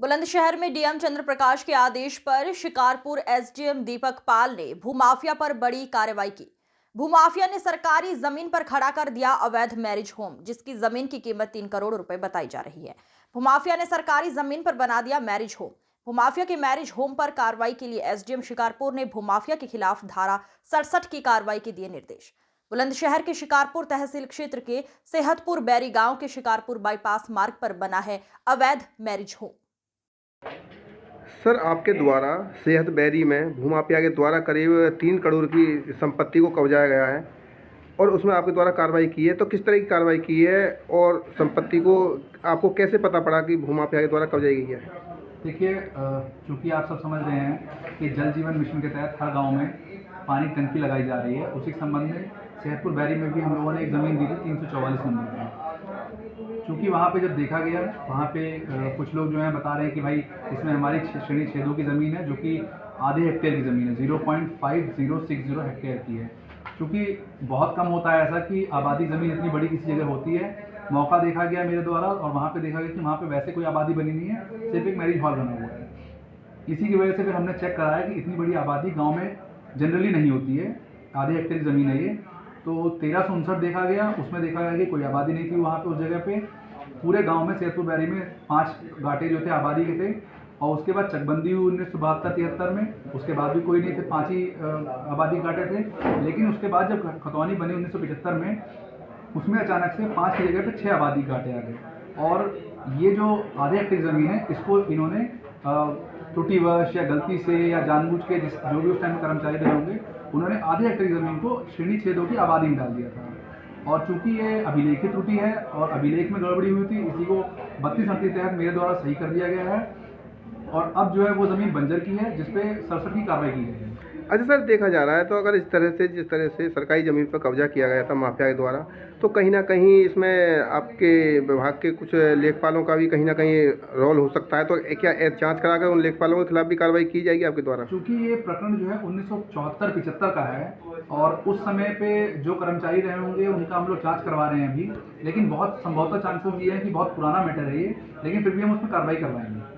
बुलंदशहर में डीएम चंद्र प्रकाश के आदेश पर शिकारपुर एसडीएम दीपक पाल ने भूमाफिया पर बड़ी कार्रवाई की। भूमाफिया ने सरकारी जमीन पर खड़ा कर दिया अवैध मैरिज होम, जिसकी जमीन की कीमत 3 करोड़ रुपए बताई जा रही है। भूमाफिया ने सरकारी जमीन पर बना दिया मैरिज होम। भूमाफिया के मैरिज होम पर कार्रवाई के लिए एसडीएम शिकारपुर ने भूमाफिया के खिलाफ धारा 67 की कार्रवाई के दिए निर्देश। बुलंदशहर के शिकारपुर तहसील क्षेत्र के सेहतपुर बैरी गांव के शिकारपुर बाईपास मार्ग पर बना है अवैध मैरिज होम। सर, आपके द्वारा सेहत बैरी में भूमाफिया के द्वारा करीब 3 करोड़ की संपत्ति को कब्जाया गया है और उसमें आपके द्वारा कार्रवाई की है। तो किस तरह की कार्रवाई की है और संपत्ति को आपको कैसे पता पड़ा कि भूमाफिया के द्वारा कब्जाई गई है? देखिए, चूँकि आप सब समझ रहे हैं कि जल जीवन मिशन के तहत हर गांव में पानी टंकी लगाई जा रही है। उसी संबंध में सेहतपुर बैरी में भी हम लोगों ने एक ज़मीन दी थी 344 नंबर पर। चूँकि वहाँ पे जब देखा गया, वहाँ पे कुछ लोग जो हैं बता रहे हैं कि भाई इसमें हमारी श्रेणी 6-2 की ज़मीन है, जो कि आधे हेक्टेयर की ज़मीन है, 0.5060 हेक्टेयर की है। चूँकि बहुत कम होता है ऐसा कि आबादी ज़मीन इतनी बड़ी किसी जगह होती है। मौका देखा गया मेरे द्वारा और वहाँ पे देखा गया कि वहाँ पे वैसे कोई आबादी बनी नहीं है, सिर्फ एक मैरिज हॉल बना हुआ है। इसी की वजह से फिर हमने चेक कराया कि इतनी बड़ी आबादी गाँव में जनरली नहीं होती है। आधे हेक्टेयर की ज़मीन है ये। तो 1359 देखा गया, उसमें देखा गया कि कोई आबादी नहीं थी वहाँ पे उस जगह पे। पूरे गांव में सेहतपुर बैरी में 5 गाटे जो थे आबादी के थे और उसके बाद चकबंदी हुई 1972-73 में। उसके बाद भी कोई नहीं थे, 5 ही आबादी गाटे थे। लेकिन उसके बाद जब खतौनी बनी 1975 में, उसमें अचानक से 5 की जगह पे 6 आबादी गाटे आ गए। और ये जो आधे हेक्टेयर ज़मीन है, इसको इन्होंने त्रुटिवश या गलती से या जानबूझ के जो भी उस टाइम कर्मचारी रहे होंगे, उन्होंने आधे हेक्टेयर की ज़मीन को श्रेणी 6-2 की आबादी में डाल दिया था। और चूंकि ये अभिलेखित त्रुटि है और अभिलेख में गड़बड़ी हुई थी, इसी को 32 के तहत मेरे द्वारा सही कर दिया गया है और अब जो है वो ज़मीन बंजर की है, जिसपे 67 की कार्रवाई की गई है। अच्छा सर, देखा जा रहा है तो अगर जिस तरह से सरकारी ज़मीन पर कब्जा किया गया था माफिया के द्वारा, तो कहीं ना कहीं इसमें आपके विभाग के कुछ लेखपालों का भी कहीं ना कहीं रोल हो सकता है। तो क्या जांच कराकर उन लेखपालों के खिलाफ भी कार्रवाई की जाएगी आपके द्वारा? चूँकि ये प्रकरण जो है 1974-75 का है और उस समय पे जो कर्मचारी रहे होंगे उनका हम लोग जाँच करवा रहे हैं अभी, लेकिन बहुत संभवतः चांसेस ये है कि बहुत पुराना मैटर है ये, लेकिन फिर भी हम उसमें कार्रवाई करवाएंगे।